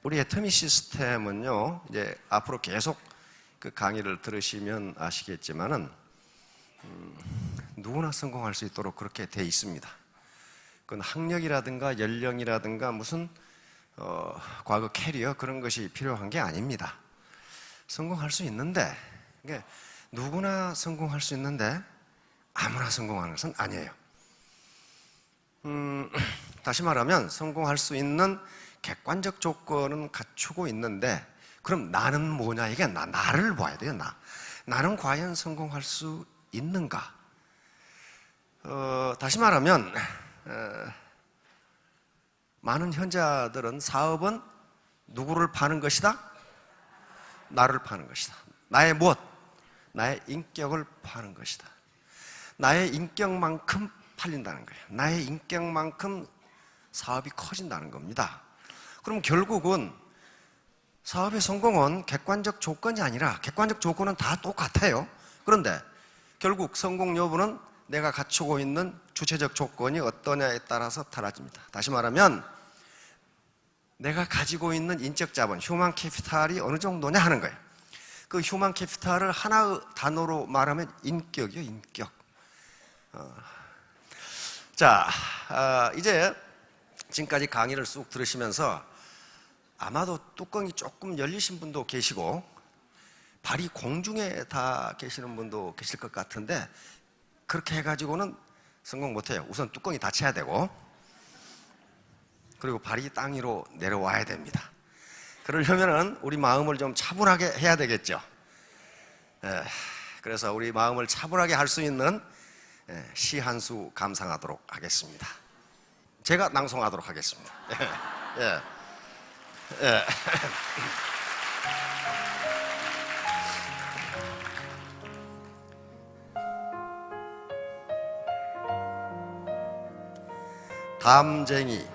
우리 애터미 시스템은요, 이제 앞으로 계속 그 강의를 들으시면 아시겠지만은, 누구나 성공할 수 있도록 그렇게 돼 있습니다. 그건 학력이라든가 연령이라든가 무슨, 과거 캐리어 그런 것이 필요한 게 아닙니다. 성공할 수 있는데, 누구나 성공할 수 있는데, 아무나 성공하는 것은 아니에요. 다시 말하면, 성공할 수 있는 객관적 조건은 갖추고 있는데, 그럼 나는 뭐냐? 이게 나를 봐야 돼요. 나는 과연 성공할 수 있는가? 다시 말하면 많은 현자들은 사업은 누구를 파는 것이다? 나를 파는 것이다. 나의 무엇? 나의 인격을 파는 것이다. 나의 인격만큼 팔린다는 거예요. 나의 인격만큼 사업이 커진다는 겁니다. 그럼 결국은 사업의 성공은 객관적 조건이 아니라 객관적 조건은 다 똑같아요. 그런데 결국 성공 여부는 내가 갖추고 있는 주체적 조건이 어떠냐에 따라서 달라집니다. 다시 말하면 내가 가지고 있는 인적 자본, 휴먼 캐피탈이 어느 정도냐 하는 거예요. 그 휴먼 캐피탈을 하나의 단어로 말하면 인격이요, 인격. 자, 이제 지금까지 강의를 쑥 들으시면서 아마도 뚜껑이 조금 열리신 분도 계시고 발이 공중에 다 계시는 분도 계실 것 같은데, 그렇게 해가지고는 성공 못해요. 우선 뚜껑이 닫혀야 되고, 그리고 발이 땅 위로 내려와야 됩니다. 그러려면은 우리 마음을 좀 차분하게 해야 되겠죠. 그래서 우리 마음을 차분하게 할 수 있는 시 한 수 감상하도록 하겠습니다. 제가 낭송하도록 하겠습니다. 예. 담쟁이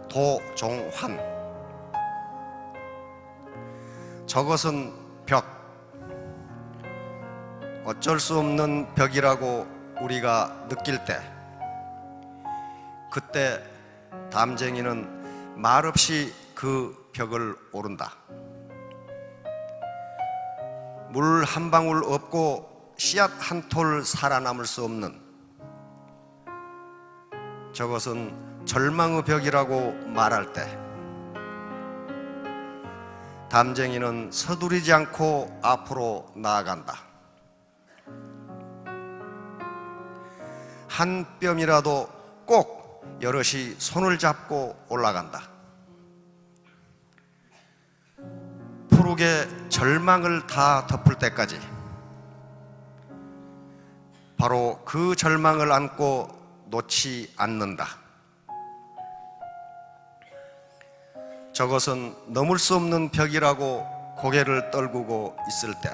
도종환. 저것은 벽, 어쩔 수 없는 벽이라고 우리가 느낄 때, 그때 담쟁이는 말없이 그 벽을 오른다. 물 한 방울 없고 씨앗 한 톨 살아남을 수 없는, 저것은 절망의 벽이라고 말할 때, 담쟁이는 서두르지 않고 앞으로 나아간다. 한 뼘이라도 꼭 여럿이 손을 잡고 올라간다. 푸르게 절망을 다 덮을 때까지, 바로 그 절망을 안고 놓지 않는다. 저것은 넘을 수 없는 벽이라고 고개를 떨구고 있을 때,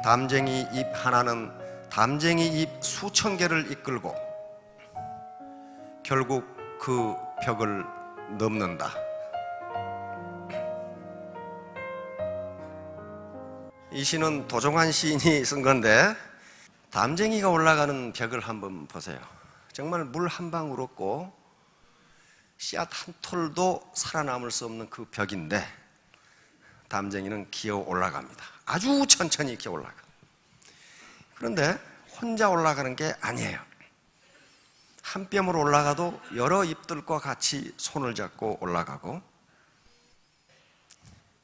담쟁이 잎 하나는 담쟁이 잎 수천 개를 이끌고 결국 그 벽을 넘는다. 이 시는 도종환 시인이 쓴 건데, 담쟁이가 올라가는 벽을 한번 보세요. 정말 물 한 방울 없고 씨앗 한 톨도 살아남을 수 없는 그 벽인데, 담쟁이는 기어 올라갑니다. 아주 천천히 기어 올라가. 그런데 혼자 올라가는 게 아니에요. 한 뼘으로 올라가도 여러 잎들과 같이 손을 잡고 올라가고,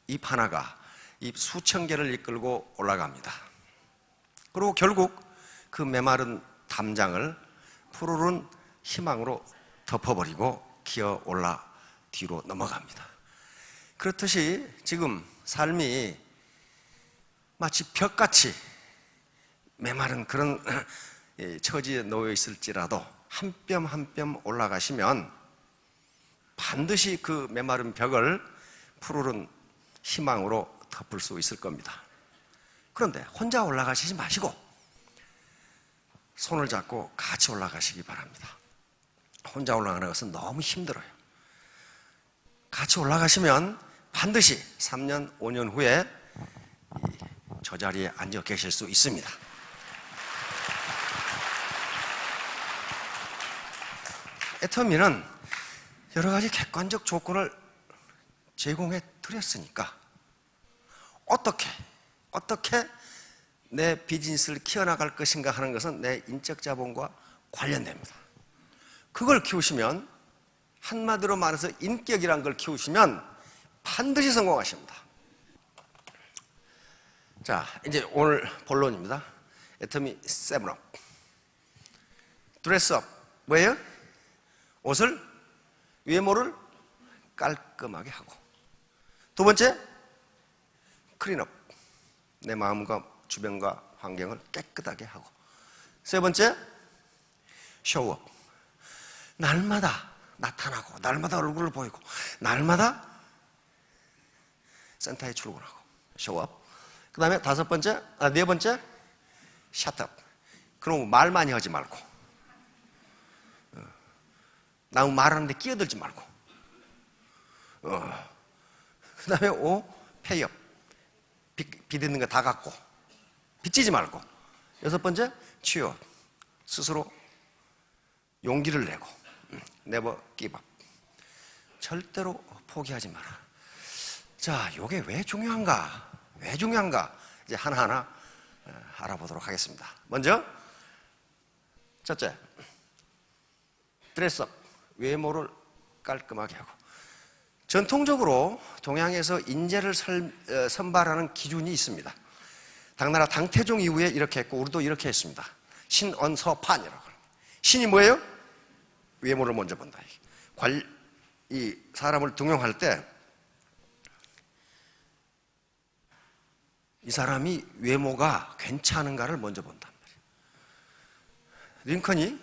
잎 하나가 잎 수천 개를 이끌고 올라갑니다. 그리고 결국 그 메마른 담장을 푸르른 희망으로 덮어버리고 기어 올라 뒤로 넘어갑니다. 그렇듯이 지금 삶이 마치 벽같이 메마른 그런 처지에 놓여 있을지라도 한 뼘 한 뼘 올라가시면 반드시 그 메마른 벽을 푸르른 희망으로 덮을 수 있을 겁니다. 그런데 혼자 올라가시지 마시고 손을 잡고 같이 올라가시기 바랍니다. 혼자 올라가는 것은 너무 힘들어요. 같이 올라가시면 반드시 3년, 5년 후에 저 자리에 앉아 계실 수 있습니다. 애터미는 여러 가지 객관적 조건을 제공해 드렸으니까 어떻게 내 비즈니스를 키워나갈 것인가 하는 것은 내 인적 자본과 관련됩니다. 그걸 키우시면, 한마디로 말해서 인격이란 걸 키우시면 반드시 성공하십니다. 자, 이제 오늘 본론입니다. 애터미 7업. 드레스업. 뭐예요? 옷을, 외모를 깔끔하게 하고. 두 번째, 클린업. 내 마음과 주변과 환경을 깨끗하게 하고. 세 번째, 쇼업. 날마다 나타나고, 날마다 얼굴을 보이고, 날마다 센터에 출근하고. 쇼업. 그 다음에 네 번째, 샷업. 그럼 말 많이 하지 말고, 나 말하는데 끼어들지 말고. 그 다음에 페이업. 빚 있는 거 다 갚고, 빚지지 말고. 여섯 번째, 취업. 스스로 용기를 내고, never give up. 절대로 포기하지 마라. 자, 이게 왜 중요한가? 이제 하나하나 알아보도록 하겠습니다. 먼저, 첫째, 드레스업. 외모를 깔끔하게 하고. 전통적으로 동양에서 인재를 선발하는 기준이 있습니다. 당나라 당태종 이후에 이렇게 했고, 우리도 이렇게 했습니다. 신언서판이라고. 신이 뭐예요? 외모를 먼저 본다. 이 사람을 등용할 때 이 사람이 외모가 괜찮은가를 먼저 본단 말이에요. 링컨이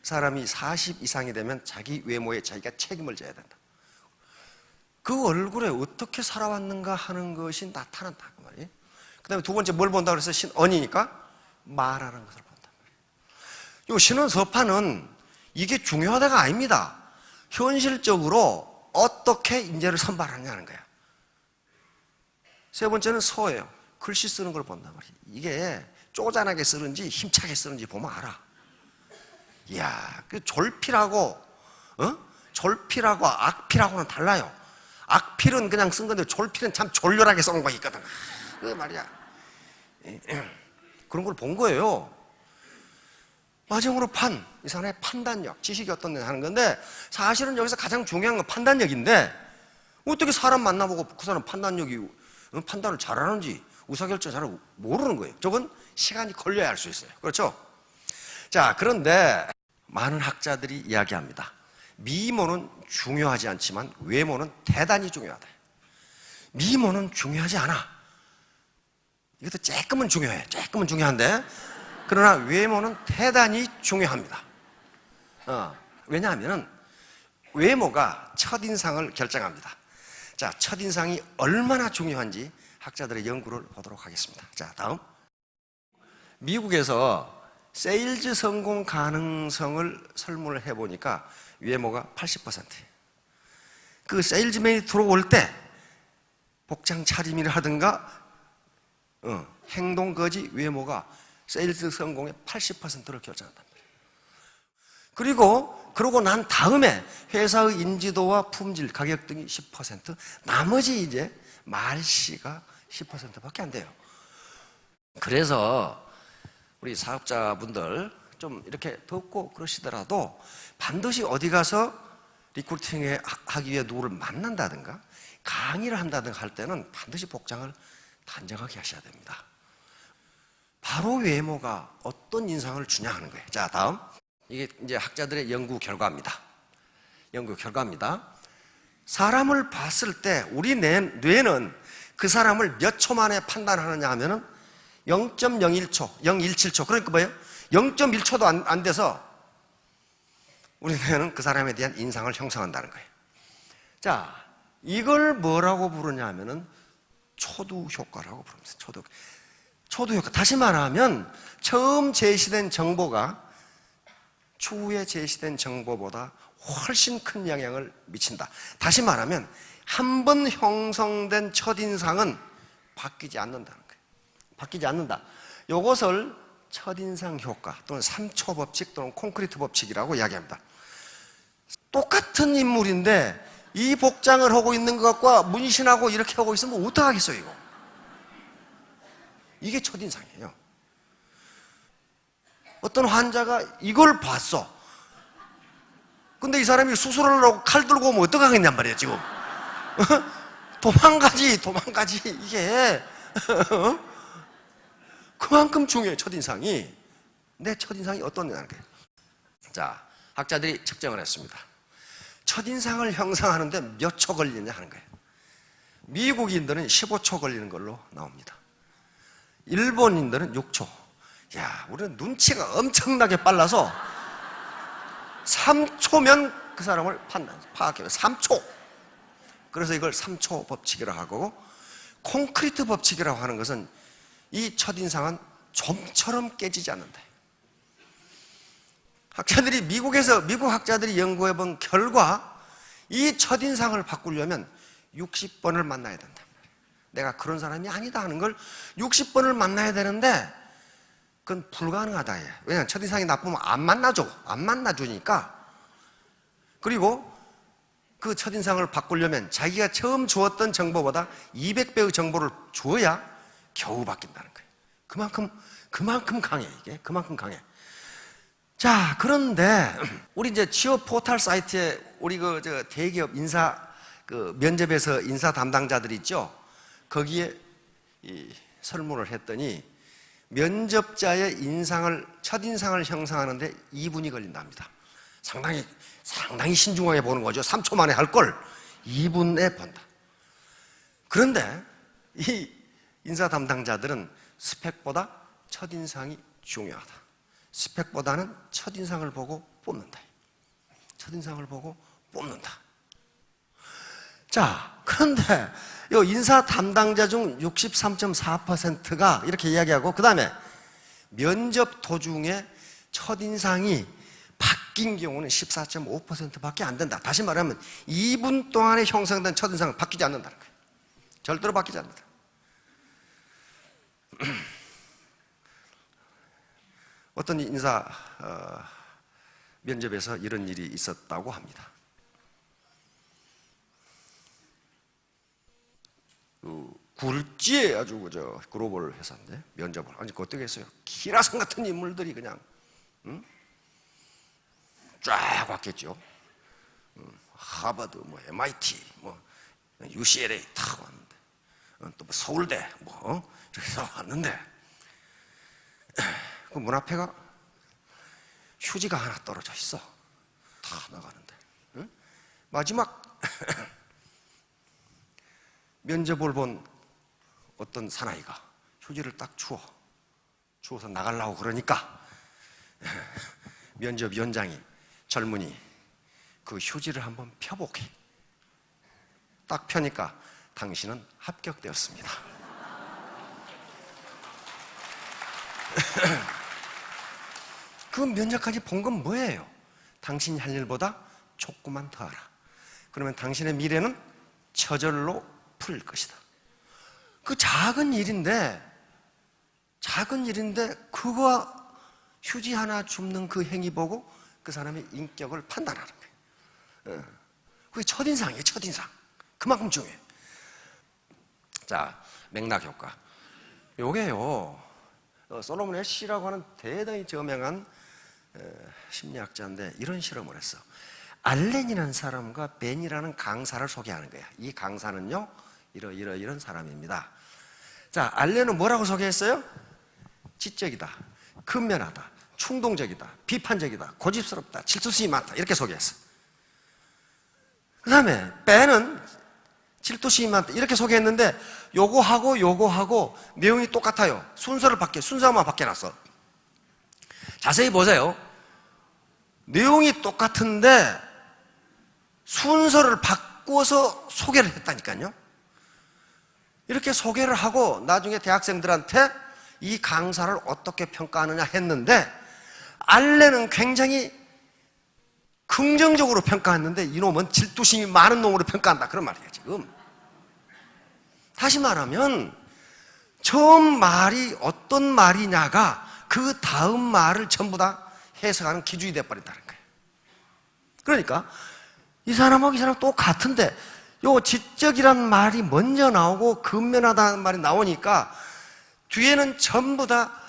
사람이 40 이상이 되면 자기 외모에 자기가 책임을 져야 된다. 그 얼굴에 어떻게 살아왔는가 하는 것이 나타난다 그 말이에요. 그 다음에 두 번째 뭘 본다고 그래서 신언이니까 말하는 것을 본단 말이에요. 이 신언서판은 이게 중요하다가 아닙니다. 현실적으로 어떻게 인재를 선발하느냐는 거야. 세 번째는 서예요. 글씨 쓰는 걸 본단 말이에요. 이게 쪼잔하게 쓰는지 힘차게 쓰는지 보면 알아. 이야, 그 졸필하고 악필하고는 달라요. 악필은 그냥 쓴 건데 졸필은 참 졸렬하게 써놓은 거 있거든. 그 말이야. 그런 걸 본 거예요. 마지막으로 이 사람의 판단력, 지식이 어떤지 하는 건데, 사실은 여기서 가장 중요한 건 판단력인데, 어떻게 사람 만나보고 그 사람 판단을 잘하는지, 의사결정 잘하고 모르는 거예요. 저건 시간이 걸려야 할 수 있어요. 그렇죠? 자, 그런데 많은 학자들이 이야기합니다. 미모는 중요하지 않지만 외모는 대단히 중요하다. 미모는 중요하지 않아. 이것도 조금은 중요해. 조금은 중요한데, 그러나 외모는 대단히 중요합니다. 왜냐하면 외모가 첫인상을 결정합니다. 자, 첫인상이 얼마나 중요한지 학자들의 연구를 보도록 하겠습니다. 자, 다음. 미국에서 세일즈 성공 가능성을 설문을 해보니까 외모가 80%예요. 그 세일즈맨이 들어올 때 복장 차림이라 하든가 행동 거지 외모가 세일즈 성공의 80%를 결정한단 말이에요. 그러고 난 다음에 회사의 인지도와 품질, 가격 등이 10%, 나머지 이제 말씨가 10%밖에 안 돼요. 그래서 우리 사업자분들 좀 이렇게 덥고 그러시더라도 반드시 어디 가서 리크루팅 하기 위해 누구를 만난다든가 강의를 한다든가 할 때는 반드시 복장을 단정하게 하셔야 됩니다. 바로 외모가 어떤 인상을 주냐 하는 거예요. 자, 다음. 이게 이제 학자들의 연구 결과입니다. 사람을 봤을 때 우리 뇌는 그 사람을 몇 초 만에 판단하느냐 하면은 0.01초, 0.17초. 그러니까 뭐예요? 0.1초도 안 돼서 우리 뇌는 그 사람에 대한 인상을 형성한다는 거예요. 자, 이걸 뭐라고 부르냐 하면은 초두 효과라고 부릅니다. 초두 효과. 다시 말하면 처음 제시된 정보가 추후에 제시된 정보보다 훨씬 큰 영향을 미친다. 다시 말하면 한 번 형성된 첫인상은 바뀌지 않는다는 거예요. 바뀌지 않는다. 이것을 첫인상 효과 또는 3초 법칙 또는 콘크리트 법칙이라고 이야기합니다. 똑같은 인물인데 이 복장을 하고 있는 것과 문신하고 이렇게 하고 있으면 어떡하겠어요, 이거? 이게 첫인상이에요. 어떤 환자가 이걸 봤어. 근데 이 사람이 수술을 하고 칼 들고 오면 어떡하겠냔 말이에요, 지금. 도망가지. 이게. 그만큼 중요해요, 첫인상이. 내 첫인상이 어떠냐는 거예요. 자, 학자들이 측정을 했습니다. 첫인상을 형성하는데 몇 초 걸리느냐 하는 거예요. 미국인들은 15초 걸리는 걸로 나옵니다. 일본인들은 6초. 야, 우리는 눈치가 엄청나게 빨라서 3초면 그 사람을 파악해요. 3초. 그래서 이걸 3초 법칙이라고 하고, 콘크리트 법칙이라고 하는 것은 이 첫인상은 좀처럼 깨지지 않는다. 미국 학자들이 연구해 본 결과 이 첫인상을 바꾸려면 60번을 만나야 된다. 내가 그런 사람이 아니다 하는 걸 60번을 만나야 되는데 그건 불가능하다. 왜냐하면 첫인상이 나쁘면 안 만나주니까. 그리고 그 첫인상을 바꾸려면 자기가 처음 주었던 정보보다 200배의 정보를 주어야 겨우 바뀐다는 거예요. 그만큼 강해, 이게. 그만큼 강해. 자, 그런데 우리 이제 취업 포털 사이트에 우리 대기업 면접에서 인사 담당자들 있죠? 거기에 설문을 했더니 면접자의 첫인상을 형성하는데 2분이 걸린답니다. 상당히 신중하게 보는 거죠. 3초 만에 할 걸 2분에 본다. 그런데 이 인사 담당자들은 스펙보다 첫인상이 중요하다. 스펙보다는 첫인상을 보고 뽑는다. 첫인상을 보고 뽑는다. 자, 그런데 이 인사 담당자 중 63.4%가 이렇게 이야기하고, 그 다음에 면접 도중에 첫인상이 바뀐 경우는 14.5%밖에 안 된다. 다시 말하면 2분 동안에 형성된 첫인상은 바뀌지 않는다는 거예요. 절대로 바뀌지 않는다. 어떤 인사 면접에서 이런 일이 있었다고 합니다. 굴지의 아주 글로벌 회사인데 면접을 어떻게 했어요? 키라성 같은 인물들이 그냥 쫙 왔겠죠. 하버드, MIT, UCLA 다 왔는데, 또 서울대, 저기서 왔는데, 그 문 앞에가 휴지가 하나 떨어져 있어. 다 나가는데. 응? 마지막 면접을 본 어떤 사나이가 휴지를 딱 주워서 나가려고 그러니까 면접위원장이 젊은이 그 휴지를 한번 펴보게. 딱 펴니까 당신은 합격되었습니다. 그 면접까지 본 건 뭐예요? 당신이 할 일보다 조금만 더 하라. 그러면 당신의 미래는 저절로 풀릴 것이다. 그 작은 일인데 그거 휴지 하나 줍는 그 행위 보고 그 사람의 인격을 판단하는 거예요. 그게 첫인상이에요. 첫인상. 그만큼 중요해요. 자, 맥락 효과. 요게요, 솔로몬 애쉬라고 하는 대단히 저명한 심리학자인데 이런 실험을 했어. 알렌이라는 사람과 벤이라는 강사를 소개하는 거야. 이 강사는요, 이런 사람입니다. 자, 알렌은 뭐라고 소개했어요? 지적이다, 근면하다, 충동적이다, 비판적이다, 고집스럽다, 질투심이 많다, 이렇게 소개했어. 그 다음에 벤은 질투심이 많다, 이렇게 소개했는데 요거하고 내용이 똑같아요. 순서만 바뀌어놨어. 자세히 보세요. 내용이 똑같은데 순서를 바꿔서 소개를 했다니까요. 이렇게 소개를 하고 나중에 대학생들한테 이 강사를 어떻게 평가하느냐 했는데, 알렌은 굉장히 긍정적으로 평가했는데 이놈은 질투심이 많은 놈으로 평가한다, 그런 말이에요 지금. 다시 말하면 처음 말이 어떤 말이냐가 그 다음 말을 전부 다 해석하는 기준이 돼버린다는 거예요. 그러니까 이 사람하고 이 사람 똑같은데 요 지적이란 말이 먼저 나오고 근면하다는 말이 나오니까 뒤에는 전부 다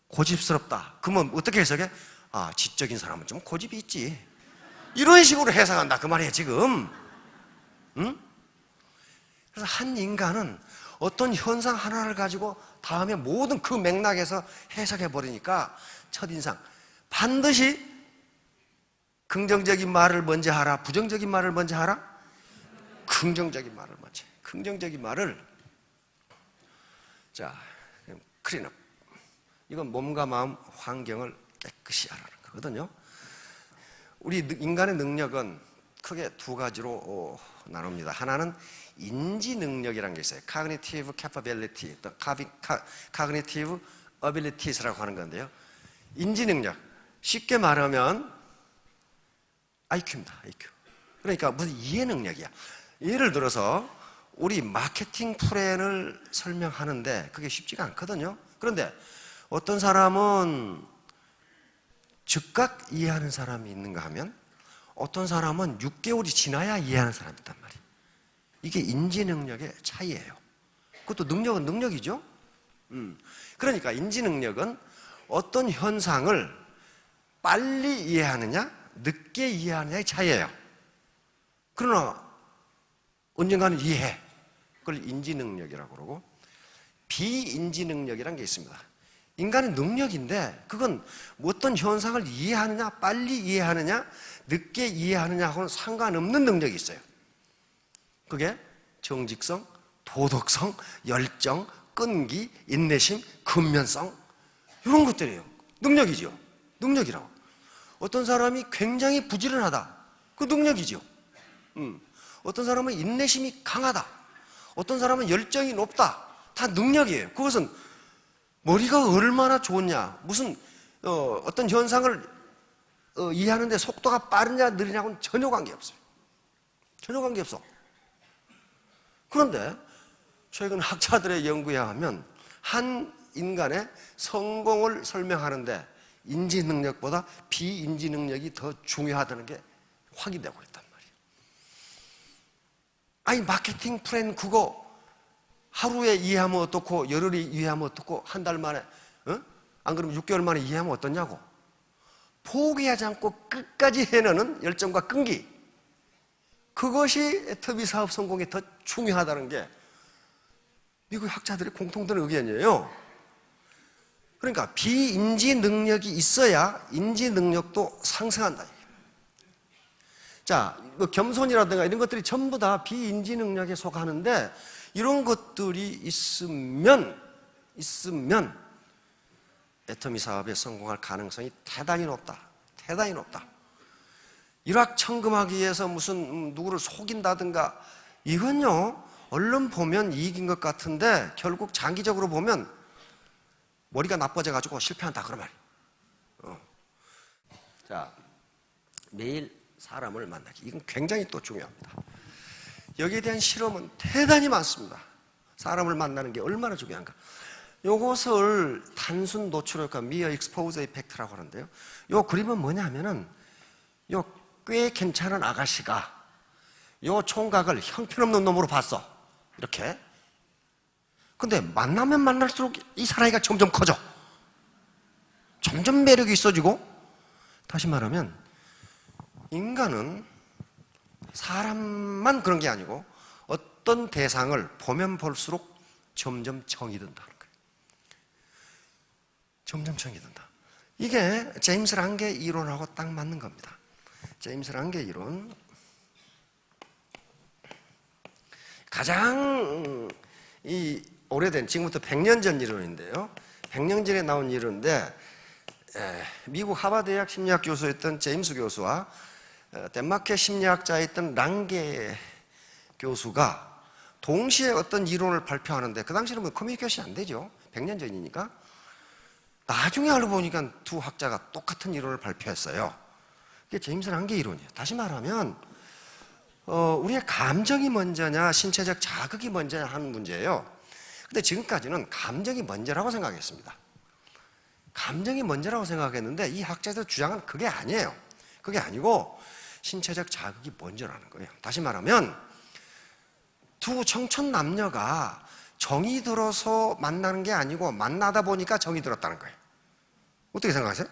고집스럽다. 그러면 어떻게 해석해? 아, 지적인 사람은 좀 고집이 있지. 이런 식으로 해석한다 그 말이에요 지금. 응? 그래서 한 인간은 어떤 현상 하나를 가지고 다음에 모든 그 맥락에서 해석해 버리니까 첫인상 반드시 긍정적인 말을 먼저 하라, 부정적인 말을 먼저 하라? 긍정적인 말을 먼저. 긍정적인 말을. 자, 클린업. 이건 몸과 마음, 환경을 깨끗이 하라는 거거든요. 우리 인간의 능력은 크게 두 가지로 나눕니다. 하나는 인지 능력이라는 게 있어요. Cognitive Capability, 또 Cognitive Abilities라고 하는 건데요. 인지 능력. 쉽게 말하면 IQ입니다. IQ. 그러니까 무슨 이해 능력이야. 예를 들어서 우리 마케팅 플랜을 설명하는데 그게 쉽지가 않거든요. 그런데 어떤 사람은 즉각 이해하는 사람이 있는가 하면 어떤 사람은 6개월이 지나야 이해하는 사람이 있단 말이에요. 이게 인지 능력의 차이예요. 그것도 능력은 능력이죠. 그러니까 인지 능력은 어떤 현상을 빨리 이해하느냐 늦게 이해하느냐의 차이예요. 그러나 언젠가는 이해해. 그걸 인지 능력이라고 그러고 비인지 능력이라는 게 있습니다. 인간의 능력인데 그건 어떤 현상을 이해하느냐 빨리 이해하느냐 늦게 이해하느냐하고는 상관없는 능력이 있어요. 그게 정직성, 도덕성, 열정, 끈기, 인내심, 근면성 이런 것들이에요. 능력이죠. 능력이라고. 어떤 사람이 굉장히 부지런하다. 그 능력이죠. 어떤 사람은 인내심이 강하다. 어떤 사람은 열정이 높다. 다 능력이에요. 그것은 머리가 얼마나 좋냐, 무슨 어떤 현상을 이해하는데 속도가 빠르냐 느리냐고는 전혀 관계없어요. 전혀 관계없어. 그런데 최근 학자들의 연구에 하면 한 인간의 성공을 설명하는데 인지 능력보다 비인지 능력이 더 중요하다는 게 확인되고 있단 말이에요. 아니 마케팅 플랜 그거 하루에 이해하면 어떻고 열흘에 이해하면 어떻고 한 달 만에 안 그러면 6개월 만에 이해하면 어떠냐고. 포기하지 않고 끝까지 해내는 열정과 끈기, 그것이 애터미 사업 성공에 더 중요하다는 게 미국 학자들의 공통된 의견이에요. 그러니까 비인지 능력이 있어야 인지 능력도 상승한다. 자, 뭐 겸손이라든가 이런 것들이 전부 다 비인지 능력에 속하는데 이런 것들이 있으면 애터미 사업에 성공할 가능성이 대단히 높다. 대단히 높다. 일확천금하기 위해서 무슨 누구를 속인다든가 이건요 얼른 보면 이익인 것 같은데 결국 장기적으로 보면 머리가 나빠져가지고 실패한다 그런 말이에요. 자, 매일 사람을 만나기 이건 굉장히 또 중요합니다. 여기에 대한 실험은 대단히 많습니다. 사람을 만나는 게 얼마나 중요한가. 이것을 단순 노출효과 미어 익스포저 이펙트라고 하는데요. 이 그림은 뭐냐 하면은 요 꽤 괜찮은 아가씨가 요 총각을 형편없는 놈으로 봤어. 이렇게. 근데 만나면 만날수록 이 사나이가 점점 커져. 점점 매력이 있어지고. 다시 말하면 인간은 사람만 그런 게 아니고 어떤 대상을 보면 볼수록 점점 정이 든다는 거예요. 점점 정이 든다. 이게 제임스 랑게 이론하고 딱 맞는 겁니다. 제임스 랑게 이론. 가장 오래된, 지금부터 100년 전 이론인데요. 100년 전에 나온 이론인데 미국 하버드 대학 심리학 교수였던 제임스 교수와 덴마크의 심리학자였던 랑게 교수가 동시에 어떤 이론을 발표하는데 그 당시에는 뭐 커뮤니케이션이 안 되죠. 100년 전이니까. 나중에 알고 보니까 두 학자가 똑같은 이론을 발표했어요. 그게 제임스 랑게 이론이에요. 다시 말하면 우리의 감정이 먼저냐 신체적 자극이 먼저냐 하는 문제예요. 근데 지금까지는 감정이 먼저라고 생각했습니다. 감정이 먼저라고 생각했는데 이 학자들 주장은 그게 아니에요. 그게 아니고 신체적 자극이 먼저라는 거예요. 다시 말하면 두 청춘 남녀가 정이 들어서 만나는 게 아니고 만나다 보니까 정이 들었다는 거예요. 어떻게 생각하세요?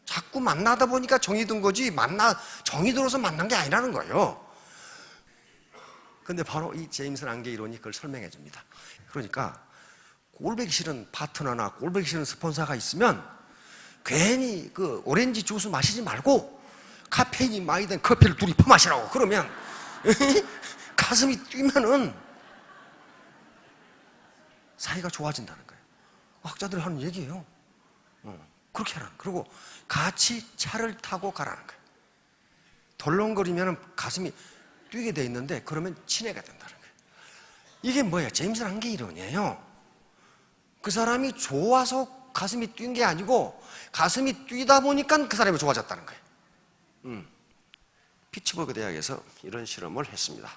자꾸 만나다 보니까 정이 든 거지 정이 들어서 만난 게 아니라는 거예요. 근데 바로 이 제임스 랑게 이론이 그걸 설명해 줍니다. 그러니까 꼴보기 싫은 파트너나 꼴보기 싫은 스폰서가 있으면 괜히 그 오렌지 주스 마시지 말고 카페인이 많이 된 커피를 둘이 퍼마시라고. 그러면 가슴이 뛰면은 사이가 좋아진다는 거예요. 학자들이 하는 얘기예요. 그렇게 하라는 거예요. 그리고 같이 차를 타고 가라는 거예요. 덜렁거리면 가슴이 뛰게 돼 있는데 그러면 친해가 된다는 거예요. 이게 뭐예요? 제임스 랑게 이론이에요. 그 사람이 좋아서 가슴이 뛴 게 아니고 가슴이 뛰다 보니까 그 사람이 좋아졌다는 거예요. 피츠버그 대학에서 이런 실험을 했습니다.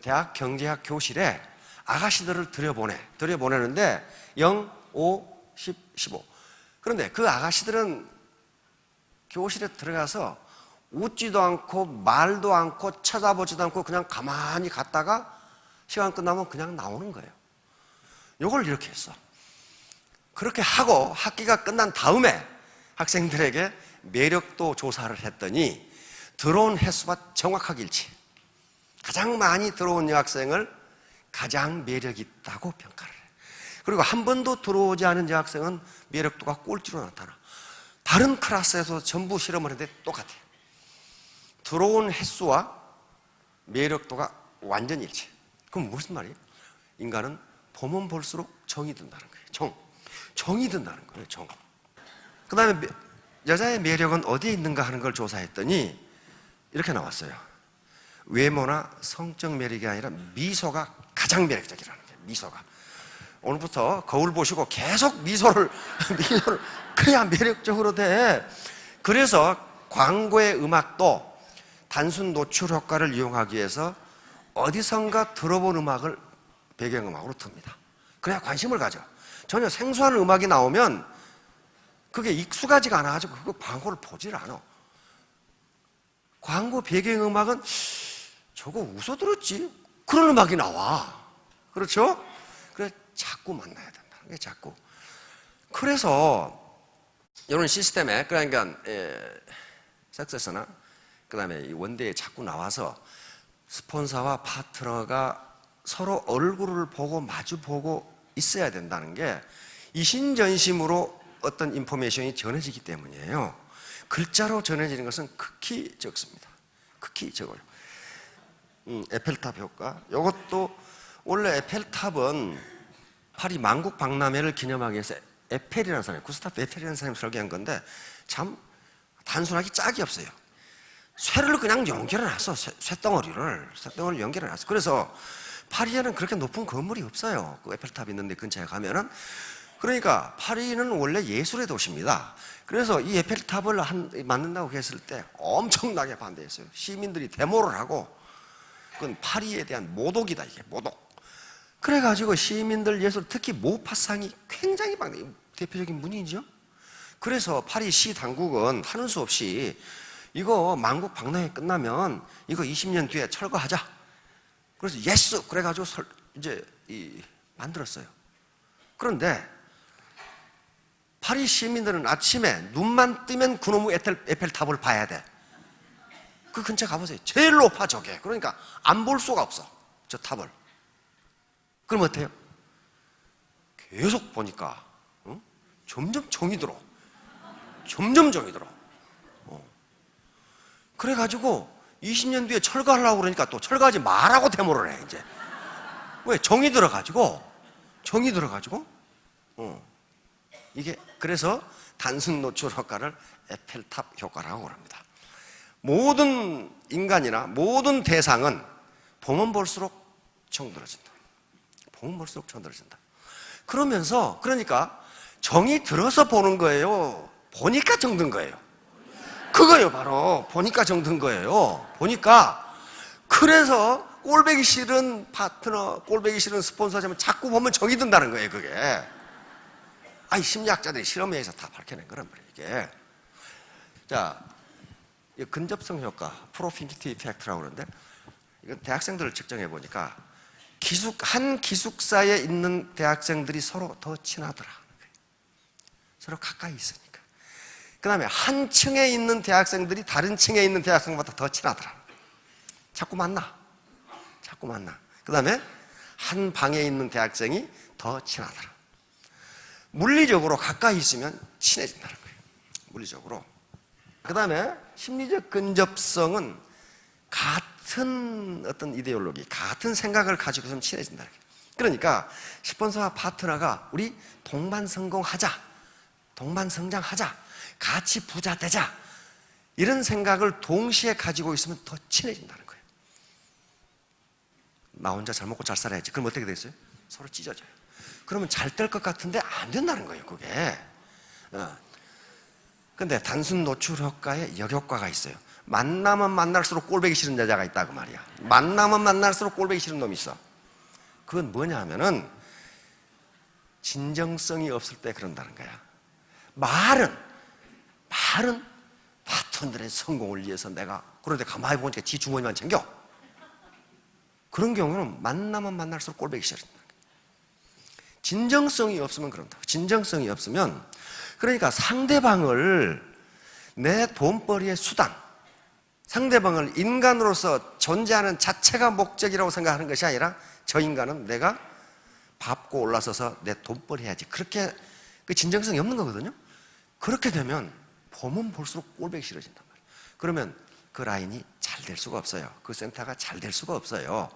대학 경제학 교실에 아가씨들을 들여보내는데 0, 5, 10, 15. 그런데 그 아가씨들은 교실에 들어가서 웃지도 않고 말도 않고 쳐다보지도 않고 그냥 가만히 갔다가 시간 끝나면 그냥 나오는 거예요. 요걸 이렇게 했어. 그렇게 하고 학기가 끝난 다음에 학생들에게 매력도 조사를 했더니 들어온 횟수가 정확하게 일치해. 가장 많이 들어온 여학생을 가장 매력 있다고 평가를 해. 그리고 한 번도 들어오지 않은 여학생은 매력도가 꼴찌로 나타나. 다른 클래스에서 전부 실험을 했는데 똑같아요. 들어온 횟수와 매력도가 완전히 일치해. 그럼 무슨 말이에요? 인간은 보면 볼수록 정이 든다는 거예요. 정이 든다는 거예요. 그 다음에 여자의 매력은 어디에 있는가 하는 걸 조사했더니 이렇게 나왔어요. 외모나 성적 매력이 아니라 미소가 가장 매력적이라는 거예요. 미소가. 오늘부터 거울 보시고 계속 미소를 그래야 매력적으로 돼. 그래서 광고의 음악도 단순 노출 효과를 이용하기 위해서 어디선가 들어본 음악을 배경음악으로 틉니다. 그래야 관심을 가져. 전혀 생소한 음악이 나오면 그게 익숙하지가 않아가지고 그 광고를 보질 않아. 광고 배경음악은 저거 웃어 들었지? 그런 음악이 나와. 그렇죠? 그래 자꾸 만나야 된다는 게 자꾸. 그래서 이런 시스템에 그러니까 섹스에서나 그다음에 원대에 자꾸 나와서 스폰서와 파트너가 서로 얼굴을 보고 마주보고 있어야 된다는 게 이신전심으로 어떤 인포메이션이 전해지기 때문이에요. 글자로 전해지는 것은 극히 적습니다. 극히 적어요. 에펠탑 효과. 이것도 원래 에펠탑은 파리 만국 박람회를 기념하기 위해서 에펠이라는 사람이, 구스타프 에펠이라는 사람이 설계한 건데 참 단순하기 짝이 없어요. 쇠를 그냥 연결해놨어. 쇠덩어리를 연결해놨어. 그래서 파리에는 그렇게 높은 건물이 없어요. 그 에펠탑 있는데 근처에 가면은. 그러니까 파리는 원래 예술의 도시입니다. 그래서 이 에펠탑을 만든다고 했을 때 엄청나게 반대했어요. 시민들이 데모를 하고 그건 파리에 대한 모독이다. 이게 모독. 그래가지고 시민들 예술, 특히 모파상이 굉장히 반대. 대표적인 문이죠. 그래서 파리 시 당국은 하는 수 없이 이거 만국 박람회 끝나면 이거 20년 뒤에 철거하자. 그래서 예스 그래가지고 이제 만들었어요. 그런데 파리 시민들은 아침에 눈만 뜨면 그놈의 에펠탑을 봐야 돼. 그 근처 가보세요. 제일 높아 저게. 그러니까 안 볼 수가 없어. 저 탑을. 그럼 어때요? 계속 보니까 점점 정이 들어. 점점 정이 들어. 그래가지고 20년 뒤에 철거하려고 그러니까 또 철거하지 말라고 데모를 해 이제. 왜? 정이 들어가지고. 이게 그래서 단순 노출 효과를 에펠탑 효과라고 합니다. 모든 인간이나 모든 대상은 보면 볼수록 정들어진다. 그러면서 그러니까 정이 들어서 보는 거예요. 보니까 정든 거예요. 그거요 바로 보니까 정든 거예요. 보니까. 그래서 꼴보기 싫은 파트너, 꼴보기 싫은 스폰서지만 자꾸 보면 정이 든다는 거예요. 그게 아이, 심리학자들이 실험에 의해서 다 밝혀낸 거란 말이에요, 이게. 자, 이 근접성 효과, 프로피니티 이펙트라고 그러는데, 이건 대학생들을 측정해 보니까 한 기숙사에 있는 대학생들이 서로 더 친하더라. 서로 가까이 있으니까. 그 다음에 한 층에 있는 대학생들이 다른 층에 있는 대학생보다 더 친하더라. 자꾸 만나. 그 다음에 한 방에 있는 대학생이 더 친하더라. 물리적으로 가까이 있으면 친해진다는 거예요. 물리적으로. 그 다음에 심리적 근접성은 같은 어떤 이데올로기, 같은 생각을 가지고 있으면 친해진다는 거예요. 그러니까 스폰서와 파트너가 우리 동반 성공하자, 동반 성장하자, 같이 부자 되자, 이런 생각을 동시에 가지고 있으면 더 친해진다는 거예요. 나 혼자 잘 먹고 잘 살아야지. 그럼 어떻게 되겠어요? 서로 찢어져요. 그러면 잘 될 것 같은데 안 된다는 거예요, 그게. 근데 단순 노출 효과에 역효과가 있어요. 만나면 만날수록 꼴보기 싫은 여자가 있다, 그 말이야. 만나면 만날수록 꼴보기 싫은 놈이 있어. 그건 뭐냐 하면은 진정성이 없을 때 그런다는 거야. 말은 파트너들의 성공을 위해서 내가, 그런데 가만히 보니까 지 주머니만 챙겨. 그런 경우는 만나면 만날수록 꼴보기 싫어진다. 진정성이 없으면 그런다. 진정성이 없으면, 그러니까 상대방을 내 돈벌이의 수단, 상대방을 인간으로서 존재하는 자체가 목적이라고 생각하는 것이 아니라, 저 인간은 내가 밟고 올라서서 내 돈벌이 해야지, 그렇게 그 진정성이 없는 거거든요. 그렇게 되면 보면 볼수록 꼴보기 싫어진단 말이에요. 그러면 그 라인이 잘 될 수가 없어요. 그 센터가 잘 될 수가 없어요.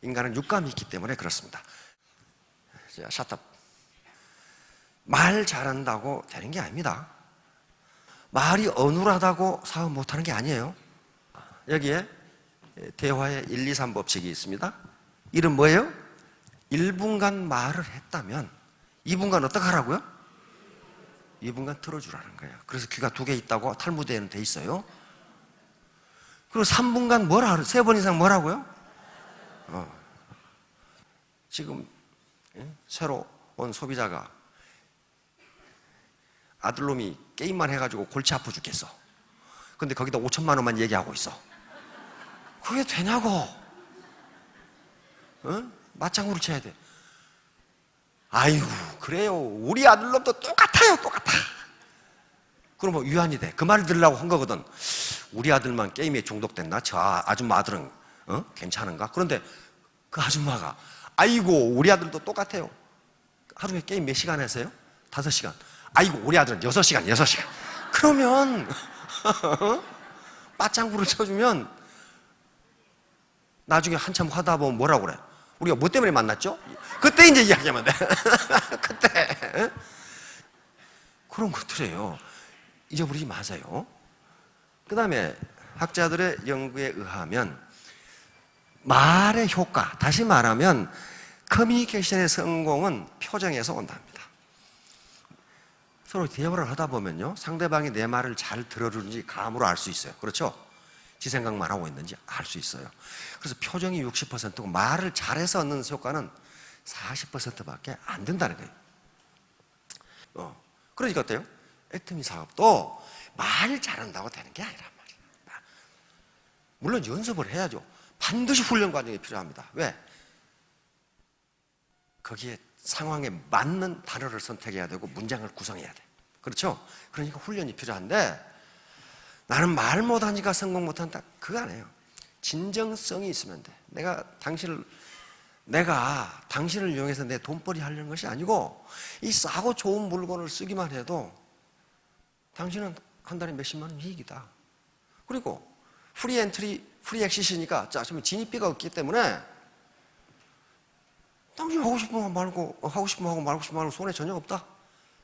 인간은 육감이 있기 때문에 그렇습니다. 자, 샷업. 말 잘한다고 되는 게 아닙니다. 말이 어눌하다고 사업 못하는 게 아니에요. 여기에 대화의 1, 2, 3 법칙이 있습니다. 이름 뭐예요? 1분간 말을 했다면 2분간 어떻게 하라고요? 2분간 들어주라는 거예요. 그래서 귀가 2개 있다고 탈무드에는 돼 있어요. 그리고 3분간 뭐라 하래? 3번 이상 뭐라고요? 지금 새로 온 소비자가 아들놈이 게임만 해가지고 골치 아파 죽겠어. 근데 거기다 5천만 원만 얘기하고 있어. 그게 되냐고. 맞장구를 쳐야 돼. 아이고, 그래요. 우리 아들놈도 똑같아요. 그럼 뭐 위안이 돼. 그 말을 들으려고 한 거거든. 우리 아들만 게임에 중독됐나? 저 아줌마 아들은 괜찮은가? 그런데 그 아줌마가, 아이고, 우리 아들도 똑같아요. 하루에 게임 몇 시간 하세요? 5시간. 아이고, 우리 아들은 6시간. 그러면 맞장구를 쳐주면 나중에 한참 하다 보면 뭐라고 그래? 우리가 뭐 때문에 만났죠? 그때 이제 이야기하면 돼. 그때. 그런 것들이에요. 잊어버리지 마세요. 그 다음에 학자들의 연구에 의하면 말의 효과, 다시 말하면 커뮤니케이션의 성공은 표정에서 온답니다. 서로 대화를 하다 보면요, 상대방이 내 말을 잘 들어주는지 감으로 알 수 있어요. 그렇죠? 지 생각만 하고 있는지 알 수 있어요. 그래서 표정이 60%고 말을 잘해서 얻는 효과는 40%밖에 안 된다는 거예요. 그러니까 어때요? 애터미 사업도 말 잘한다고 되는 게 아니란 말이에요. 물론 연습을 해야죠. 반드시 훈련 과정이 필요합니다. 왜? 거기에 상황에 맞는 단어를 선택해야 되고 문장을 구성해야 돼. 그렇죠? 그러니까 훈련이 필요한데, 나는 말 못하니까 성공 못한다, 그거 아니에요. 진정성이 있으면 돼. 내가 당신을 이용해서 내 돈벌이 하려는 것이 아니고, 이 싸고 좋은 물건을 쓰기만 해도 당신은 한 달에 몇십만 원 이익이다. 그리고 프리 엔트리, 프리 엑시시니까, 자, 지금 진입비가 없기 때문에 당신 하고 싶으면 하고 말고 손해 전혀 없다.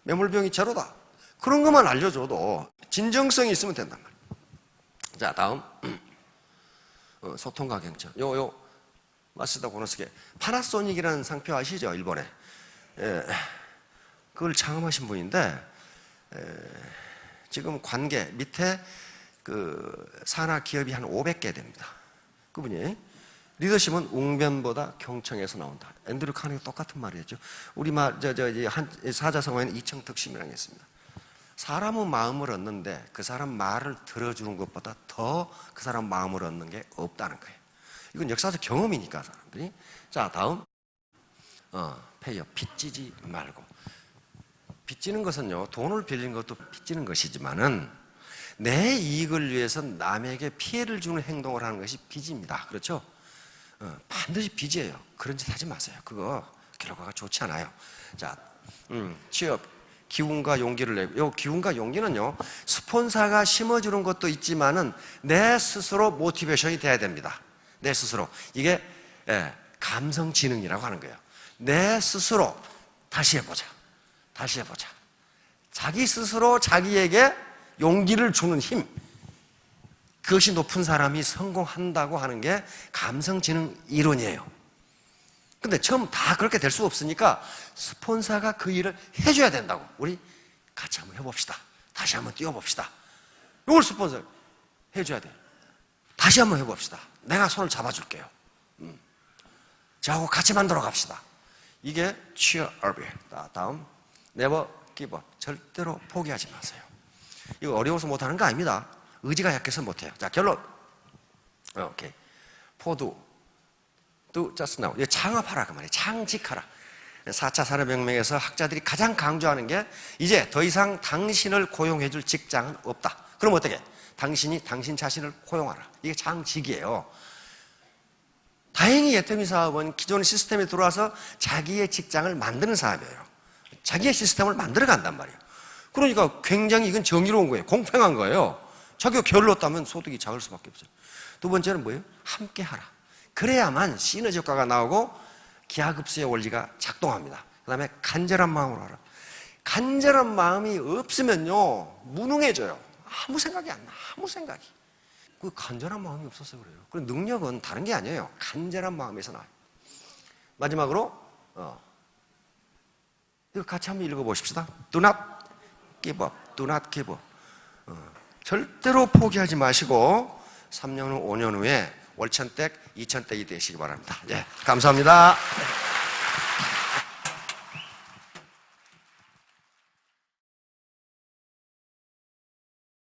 매몰비용이 제로다. 그런 것만 알려줘도 진정성이 있으면 된단 말이에요. 자, 다음 소통과 경청. 마쓰다 고노스케 파나소닉이라는 상표 아시죠? 일본에. 그걸 창업하신 분인데, 지금 관계 밑에 그 산하 기업이 한 500개 됩니다. 그분이 리더십은 웅변보다 경청에서 나온다. 앤드류 카네기 똑같은 말이었죠. 우리 사자성어에는 이청특심이라는 게 있습니다. 사람은 마음을 얻는데 그 사람 말을 들어주는 것보다 더 그 사람 마음을 얻는 게 없다는 거예요. 이건 역사적 경험이니까 사람들이. 자, 다음. 페이어. 빚지지 말고. 빚지는 것은요, 돈을 빌린 것도 빚지는 것이지만은 내 이익을 위해서 남에게 피해를 주는 행동을 하는 것이 빚입니다. 그렇죠? 반드시 빚이에요. 그런 짓 하지 마세요. 그거 결과가 좋지 않아요. 자, 취업, 기운과 용기를 내고, 요 기운과 용기는요, 스폰서가 심어주는 것도 있지만은 내 스스로 모티베이션이 돼야 됩니다. 내 스스로. 이게 감성지능이라고 하는 거예요. 내 스스로 다시 해보자. 다시 해보자. 자기 스스로 자기에게 용기를 주는 힘. 그것이 높은 사람이 성공한다고 하는 게 감성지능 이론이에요. 근데 처음 다 그렇게 될 수 없으니까 스폰서가 그 일을 해줘야 된다고. 우리 같이 한번 해봅시다. 다시 한번 뛰어봅시다. 이걸 스폰서 해줘야 돼요. 다시 한번 해봅시다. 내가 손을 잡아줄게요. 저하고 같이 만들어 갑시다. 이게 cheerup이에요. 다음, never give up. 절대로 포기하지 마세요. 이거 어려워서 못하는 거 아닙니다. 의지가 약해서 못해요. 자, 결론. 오케이. 포도. do just now. 창업하라 그 말이에요. 창직하라. 4차 산업혁명에서 학자들이 가장 강조하는 게 이제 더 이상 당신을 고용해줄 직장은 없다. 그럼 어떻게? 당신이 당신 자신을 고용하라. 이게 창직이에요. 다행히 예터미 사업은 기존 시스템에 들어와서 자기의 직장을 만드는 사업이에요. 자기의 시스템을 만들어 간단 말이에요. 그러니까 굉장히 이건 정의로운 거예요. 공평한 거예요. 자기가 게을렀다면 소득이 작을 수밖에 없어요. 두 번째는 뭐예요? 함께 하라. 그래야만 시너지 효과가 나오고 기하급수의 원리가 작동합니다. 그 다음에 간절한 마음으로 하라. 간절한 마음이 없으면요, 무능해져요. 아무 생각이 안 나. 아무 생각이. 그 간절한 마음이 없어서 그래요. 그리고 능력은 다른 게 아니에요. 간절한 마음에서 나와요. 마지막으로 이거 같이 한번 읽어보십시다. Do not give up. Do not give up. 절대로 포기하지 마시고 3년 후, 5년 후에 월천댁, 이천댁이 되시기 바랍니다. 예, 감사합니다.